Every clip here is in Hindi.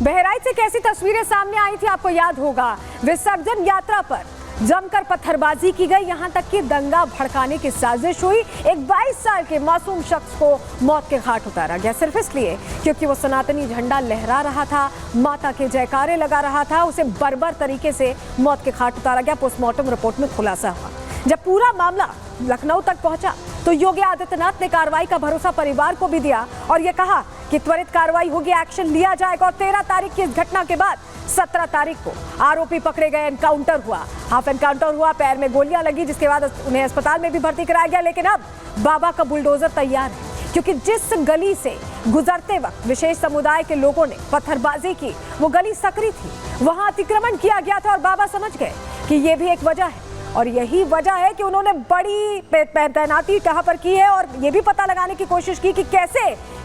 बहराइच से कैसी तस्वीरें सामने आई थी आपको याद होगा। विसर्जन यात्रा पर जमकर पत्थरबाजी की गई, यहां तक कि दंगा भड़काने की साजिश हुई। एक 22 साल के मासूम शख्स को मौत के घाट उतारा गया सिर्फ इसलिए क्योंकि वो सनातनी झंडा लहरा रहा था, माता के जयकारे लगा रहा था। उसे बर्बर तरीके से मौत के घाट उतारा गया। पोस्टमार्टम रिपोर्ट में खुलासा हुआ। जब पूरा मामला लखनऊ तक पहुंचा तो योगी आदित्यनाथ ने कार्रवाई का भरोसा परिवार को भी दिया और ये कहा कि त्वरित कार्रवाई होगी, एक्शन लिया जाएगा। और 13 तारीख की इस घटना के बाद 17 तारीख को आरोपी पकड़े गए, एनकाउंटर हुआ, हाफ एनकाउंटर हुआ, पैर में गोलियां लगी, जिसके बाद उन्हें अस्पताल में भी भर्ती कराया गया। लेकिन अब बाबा का बुलडोजर तैयार है क्योंकि जिस गली से गुजरते वक्त विशेष समुदाय के लोगों ने पत्थरबाजी की, वो गली सकरी थी, वहां अतिक्रमण किया गया था और बाबा समझ गए कि ये भी एक वजह है। और यही वजह है कि उन्होंने बड़ी तैनाती कहां पर की है और ये भी पता लगाने की कोशिश की कि कैसे,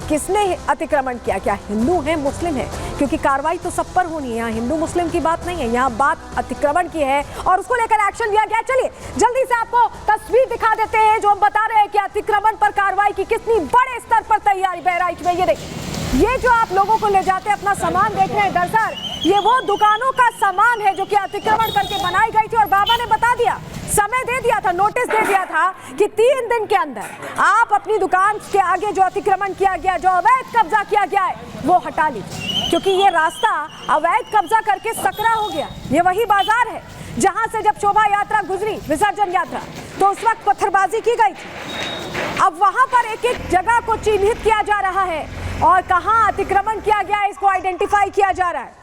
किसने अतिक्रमण किया, क्या हिंदू है, मुस्लिम है, क्योंकि कार्रवाई तो सब पर होनी है। यहाँ हिंदू मुस्लिम की बात नहीं है, यहाँ बात अतिक्रमण की है और उसको लेकर एक्शन लिया गया। चलिए जल्दी से आपको तस्वीर दिखा देते हैं जो हम बता रहे हैं कि अतिक्रमण पर कार्रवाई की कितनी बड़े स्तर पर तैयारी बहराइच में। ये देखिए, ये जो आप लोगों को ले जाते हैं अपना सामान देख रहे हैं, दरअसल ये वो दुकानों का सामान है जो कि अतिक्रमण करके बनाई गई थी और बाबा ने बता दिया, समय दे दिया था, नोटिस दे दिया था कि 3 दिन के अंदर आप अपनी दुकान के आगे जो अतिक्रमण किया गया, जो अवैध कब्जा किया गया है, वो हटा लीजिए, क्योंकि ये रास्ता अवैध कब्जा करके सकरा हो गया। ये वही बाजार है जहां से जब शोभा यात्रा गुजरी, विसर्जन यात्रा, तो उस वक्त पत्थरबाजी की गई थी। अब वहां पर एक एक जगह को चिन्हित किया जा रहा है और कहां अतिक्रमण किया गया है इसको आइडेंटिफाई किया जा रहा है।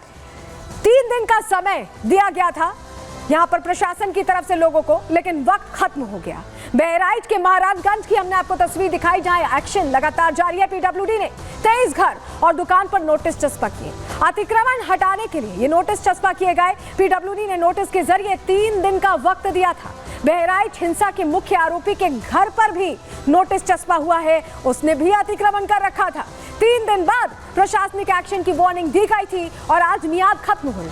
3 दिन का समय दिया गया था यहां पर प्रशासन की तरफ से लोगों को, लेकिन वक्त खत्म हो गया। बहराइच के महाराजगंज की हमने आपको तस्वीर दिखाई जहां एक्शन लगातार जारी है। पीडब्ल्यूडी ने 23 घर और दुकान पर नोटिस चस्पा किए। अतिक्रमण हटाने के लिए ये नोटिस चस्पा किए गए। पीडब्ल्यूडी ने नोटिस के जरिए 3 दिन का वक्त दिया था। बहराइच हिंसा के मुख्य आरोपी के घर पर भी नोटिस चस्पा हुआ है, उसने भी अतिक्रमण कर रखा था। 3 दिन बाद प्रशासनिक एक्शन की वार्निंग दी गई थी और आज मियाद खत्म हुई।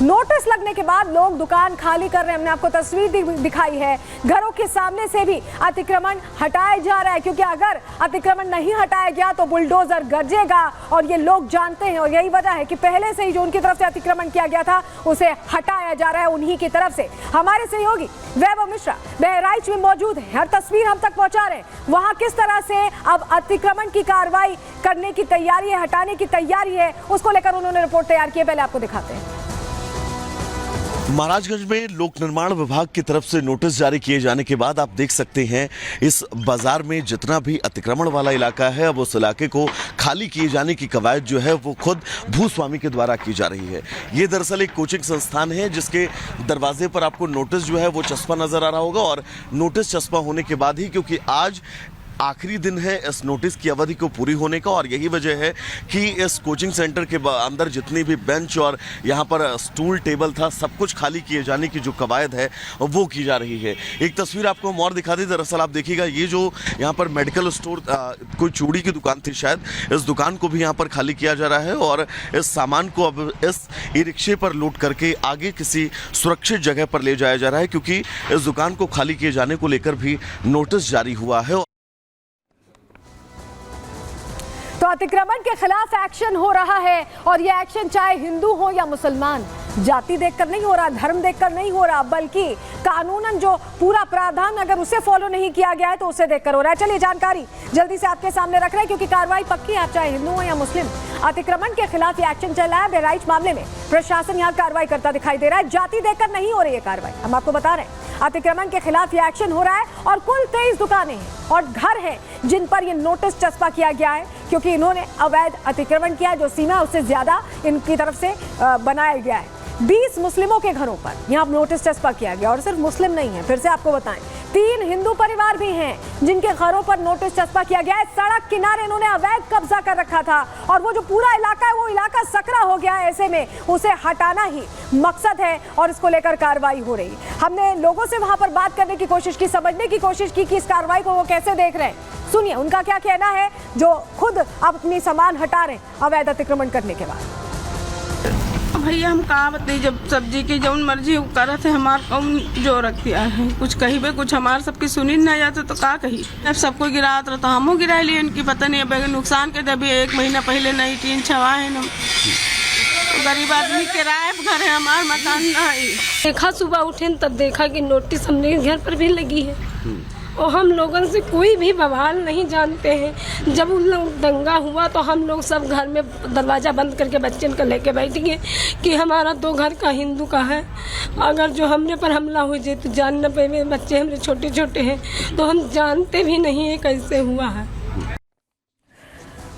नोटिस लगने के बाद लोग दुकान खाली कर रहे हैं। हमने आपको तस्वीर दिखाई है, घरों के सामने से भी अतिक्रमण हटाया जा रहा है, क्योंकि अगर अतिक्रमण नहीं हटाया गया तो बुलडोजर गरजेगा और ये लोग जानते हैं। और यही वजह है कि पहले से ही जो उनकी तरफ से अतिक्रमण किया गया था उसे हटाया जा रहा है उन्हीं की तरफ से। हमारे सहयोगी वैभव मिश्रा बहराइच में मौजूद है, हर तस्वीर हम तक पहुंचा रहे हैं। वहां किस तरह से अब अतिक्रमण की कार्रवाई करने की तैयारी है, हटाने की तैयारी है, उसको लेकर उन्होंने रिपोर्ट तैयार की है, पहले आपको दिखाते हैं। महाराजगंज में लोक निर्माण विभाग की तरफ से नोटिस जारी किए जाने के बाद आप देख सकते हैं इस बाजार में जितना भी अतिक्रमण वाला इलाका है, अब उस इलाके को खाली किए जाने की कवायद जो है वो खुद भूस्वामी के द्वारा की जा रही है। ये दरअसल एक कोचिंग संस्थान है जिसके दरवाजे पर आपको नोटिस जो है वो चस्पा नजर आ रहा होगा और नोटिस चस्पा होने के बाद ही, क्योंकि आज आखिरी दिन है इस नोटिस की अवधि को पूरी होने का और यही वजह है कि इस कोचिंग सेंटर के अंदर जितनी भी बेंच और यहाँ पर स्टूल टेबल था, सब कुछ खाली किए जाने की जो कवायद है वो की जा रही है। एक तस्वीर आपको हम और दिखा दी। दरअसल आप देखिएगा, ये जो यहाँ पर मेडिकल स्टोर, कोई चूड़ी की दुकान थी शायद, इस दुकान को भी यहाँ पर खाली किया जा रहा है और इस सामान को अब इस ई रिक्शे पर लोड करके आगे किसी सुरक्षित जगह पर ले जाया जा रहा है, क्योंकि इस दुकान को खाली किए जाने को लेकर भी नोटिस जारी हुआ है। तो अतिक्रमण के खिलाफ एक्शन हो रहा है और ये एक्शन चाहे हिंदू हो या मुसलमान, जाति देखकर नहीं हो रहा, धर्म देखकर नहीं हो रहा, बल्कि कानूनन जो पूरा प्रावधान अगर उसे फॉलो नहीं किया गया है तो उसे देखकर हो रहा है। चलिए जानकारी जल्दी से आपके सामने रख रहे हैं क्योंकि कार्रवाई पक्की है, आप चाहे हिंदू हो या मुस्लिम। अतिक्रमण के खिलाफ ये एक्शन चल रहा है। बहराइच मामले में प्रशासन यहाँ कार्रवाई करता दिखाई दे रहा है। जाति देखकर नहीं हो रही है कार्रवाई, हम आपको बता रहे हैं। अतिक्रमण के खिलाफ ये एक्शन हो रहा है और कुल 23 दुकानें हैं और घर हैं जिन पर ये नोटिस चस्पा किया गया है, क्योंकि इन्होंने अवैध अतिक्रमण किया, जो सीमा है उससे ज्यादा इनकी तरफ से बनाया गया है। 20 मुस्लिमों के घरों पर यहाँ नोटिस चस्पा किया गया और सिर्फ मुस्लिम नहीं है, फिर से आपको बताएं 3 हिंदू परिवार भी हैं जिनके घरों पर नोटिस चस्पा किया गया है। सड़क किनारे इन्होंने अवैध कब्जा कर रखा था और वो जो पूरा इलाका है वो इलाका सकरा हो गया है। ऐसे में उसे हटाना ही मकसद है और इसको लेकर कार्रवाई हो रही। हमने लोगों से वहां पर बात करने की कोशिश की, समझने की कोशिश की कि इस कार्रवाई को वो कैसे देख रहे हैं। सुनिए उनका क्या कहना है, जो खुद अपनी सामान हटा रहे अवैध अतिक्रमण करने के बाद। भैया हम कहाँ बताइए, जब सब्जी की जौन मर्जी करत है, हमार कौन जो रख दिया है, कुछ कही बे कुछ हमार सबकी सुनी ना जाते तो का कही। अब सबको गिरात रहता, हमो गिरा लिए, इनकी पता नहीं अब नुकसान के। अभी 1 महीना पहले नई टीन छवा है ना, गरीब आदमी किराए पे घर है, हमारा मकान नहीं। देखा सुबह उठे तब देखा कि नोटिस हमने घर पर भी लगी है और हम लोगों से कोई भी बवाल नहीं जानते हैं। जब उन लोग दंगा हुआ तो हम लोग सब घर में दरवाज़ा बंद करके बच्चन को लेके बैठ गए कि हमारा तो घर का हिंदू का है, अगर जो हमने पर हमला हो जाए तो जान न पाए। बच्चे हमारे छोटे छोटे हैं तो हम जानते भी नहीं है कैसे हुआ है।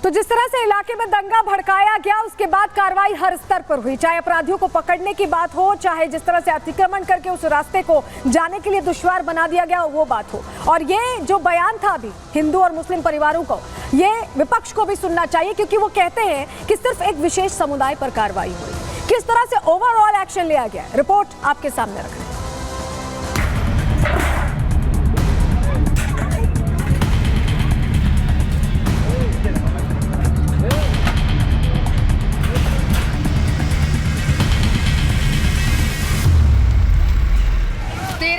तो जिस तरह से इलाके में दंगा भड़काया गया उसके बाद कार्रवाई हर स्तर पर हुई, चाहे अपराधियों को पकड़ने की बात हो, चाहे जिस तरह से अतिक्रमण करके उस रास्ते को जाने के लिए दुश्वार बना दिया गया वो बात हो। और ये जो बयान था अभी हिंदू और मुस्लिम परिवारों को, ये विपक्ष को भी सुनना चाहिए क्योंकि वो कहते हैं कि सिर्फ एक विशेष समुदाय पर कार्रवाई हुई। किस तरह से ओवरऑल एक्शन लिया गया, रिपोर्ट आपके सामने रख रहे हैं।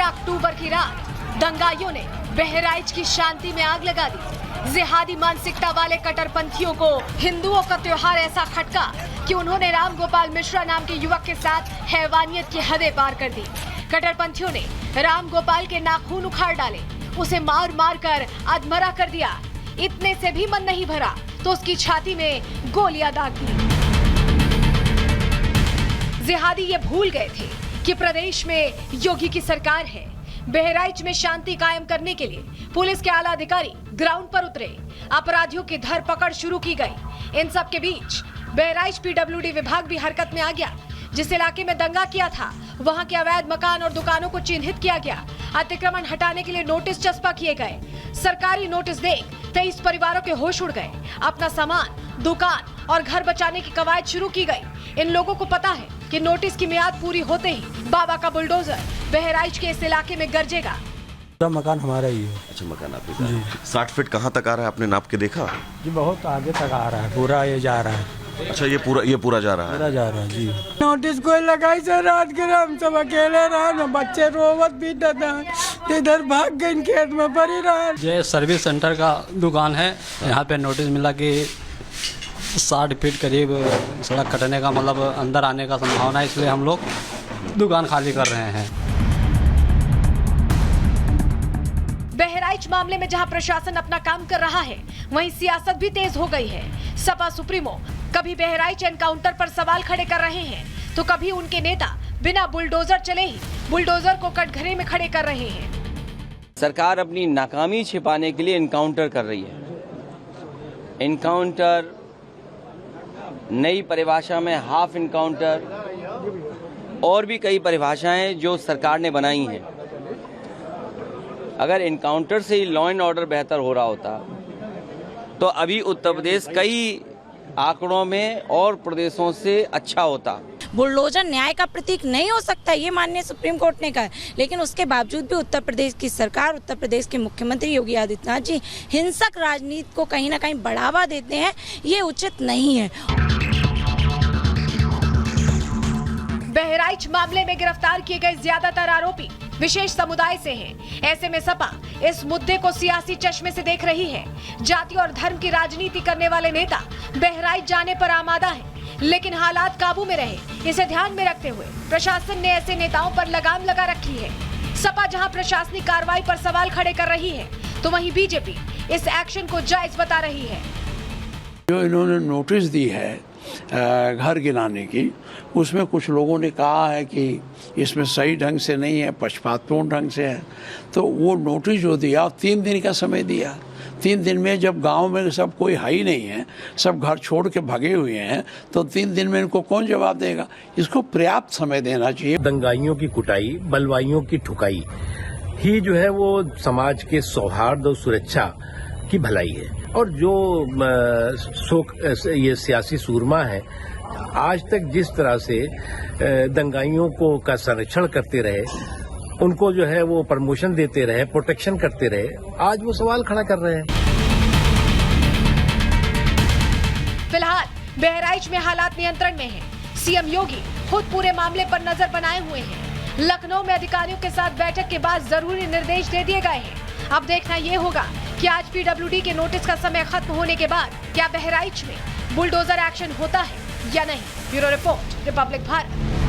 अक्टूबर की रात दंगाइयों ने बहराइच की शांति में आग लगा दी। जिहादी मानसिकता वाले कट्टरपंथियों को हिंदुओं का त्योहार ऐसा खटका कि उन्होंने राम गोपाल मिश्रा नाम के युवक के साथ हैवानियत की हदें पार कर दी। कट्टरपंथियों ने राम गोपाल के नाखून उखाड़ डाले, उसे मार मार कर अधमरा कर दिया। इतने से भी मन नहीं भरा तो उसकी छाती में गोलियां दाग दी। जिहादी ये भूल गए थे कि प्रदेश में योगी की सरकार है। बहराइच में शांति कायम करने के लिए पुलिस के आला अधिकारी ग्राउंड पर उतरे, अपराधियों की धरपकड़ शुरू की गई। इन सब के बीच बहराइच पीडब्ल्यूडी विभाग भी हरकत में आ गया। जिस इलाके में दंगा किया था वहां के अवैध मकान और दुकानों को चिन्हित किया गया, अतिक्रमण हटाने के लिए नोटिस चस्पा किए गए। सरकारी नोटिस देख 23 परिवारों के होश उड़ गए। अपना सामान, दुकान और घर बचाने की कवायद शुरू की गई। इन लोगों को पता है कि नोटिस की मियाद पूरी होते ही बाबा का बुलडोजर बहराइच के इस इलाके में गरजेगा। मकान हमारा ही है। अच्छा, मकान आपका जी। 60 फीट कहाँ तक आ रहा है, आपने नाप के देखा? जी बहुत आगे तक आ रहा है, पूरा ये जा रहा है। अच्छा, ये पूरा जा रहा है? पूरा जा रहा है जी। नोटिस कोई लगाई से रात के हम सब अकेले रहा ना, बच्चे रोवत भी था, इधर भाग गए खेत में पड़ी रहा। ये सर्विस सेंटर का दुकान है, यहाँ पे नोटिस मिला कि 60 फीट करीब सड़क कटने का मतलब अंदर आने का संभावना है, इसलिए हम लोग दुकान खाली कर रहे हैं। बहराइच मामले में जहां प्रशासन अपना काम कर रहा है, वहीं सियासत भी तेज हो गई है। सपा सुप्रीमो कभी बहराइच एनकाउंटर पर सवाल खड़े कर रहे हैं तो कभी उनके नेता बिना बुलडोजर चले ही बुलडोजर को कटघरे में खड़े कर रहे हैं। सरकार अपनी नाकामी छिपाने के लिए एनकाउंटर कर रही है। एनकाउंटर नई परिभाषा में हाफ एनकाउंटर और भी कई परिभाषाएं जो सरकार ने बनाई हैं। अगर एनकाउंटर से ही लॉ एंड ऑर्डर बेहतर हो रहा होता तो अभी उत्तर प्रदेश कई आंकड़ों में और प्रदेशों से अच्छा होता। बुलडोजर न्याय का प्रतीक नहीं हो सकता, ये माननीय सुप्रीम कोर्ट ने कहा, लेकिन उसके बावजूद भी उत्तर प्रदेश की सरकार, उत्तर प्रदेश के मुख्यमंत्री योगी आदित्यनाथ जी हिंसक राजनीति को कहीं ना कहीं बढ़ावा देते हैं, ये उचित नहीं है। बहराइच मामले में गिरफ्तार किए गए ज्यादातर आरोपी विशेष समुदाय से हैं। ऐसे में सपा इस मुद्दे को सियासी चश्मे से देख रही है। जाति और धर्म की राजनीति करने वाले नेता बहराइच जाने पर आमादा है, लेकिन हालात काबू में रहे, इसे ध्यान में रखते हुए प्रशासन ने ऐसे नेताओं पर लगाम लगा रखी है। सपा जहां प्रशासनिक कार्रवाई पर सवाल खड़े कर रही है तो वहीं बीजेपी इस एक्शन को जायज बता रही है। जो इन्होंने नोटिस दी है घर गिराने की, उसमें कुछ लोगों ने कहा है कि इसमें सही ढंग से नहीं है, पक्षपातपूर्ण ढंग से है। तो वो नोटिस जो दिया 3 दिन का समय दिया। 3 दिन में जब गांव में सब कोई है ही नहीं है, सब घर छोड़ के भगे हुए हैं, तो 3 दिन में इनको कौन जवाब देगा? इसको पर्याप्त समय देना चाहिए। दंगाइयों की कुटाई, बलवाइयों की ठुकाई ही जो है वो समाज के सौहार्द और सुरक्षा की भलाई है। और जो ये सियासी सूरमा है, आज तक जिस तरह से दंगाइयों का संरक्षण करते रहे, उनको जो है वो प्रमोशन देते रहे, प्रोटेक्शन करते रहे, आज वो सवाल खड़ा कर रहे हैं। फिलहाल बहराइच में हालात नियंत्रण में हैं। सीएम योगी खुद पूरे मामले पर नजर बनाए हुए हैं। लखनऊ में अधिकारियों के साथ बैठक के बाद जरूरी निर्देश दे दिए गए हैं। अब देखना ये होगा कि आज पीडब्ल्यूडी के नोटिस का समय खत्म होने के बाद क्या बहराइच में बुलडोजर एक्शन होता है या नहीं? Bureau report, Republic Bharat.